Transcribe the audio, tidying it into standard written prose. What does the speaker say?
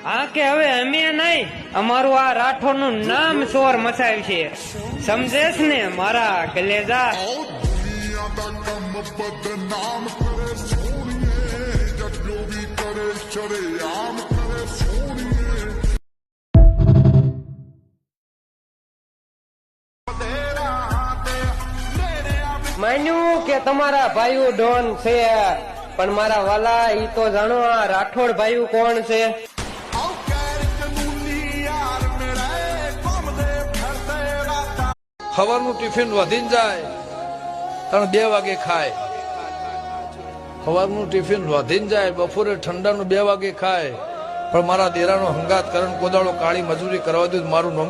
હા કે હવે અમે નહીં, અમારું આ રાઠોડ નું નામ શોર મચાવ્યું છે, સમજેશ ને મારા કલેજા? માન્યું કે તમારા ભાઈઓ ડોન છે, પણ મારા વાલા ઈ તો જાણો આ રાઠોડ ભાઈઓ કોણ છે? સવારનું ટિફિન વધીને જાય કારણ 2 વાગે ખાય. સવારનું ટિફિન વધીને જાય, બપોરે ઠંડાનું 2 વાગે ખાય. પણ મારા દેરાનો હંગાત કરણ કોદાળો કાળી મજૂરી કરવા દઉં મારું નામ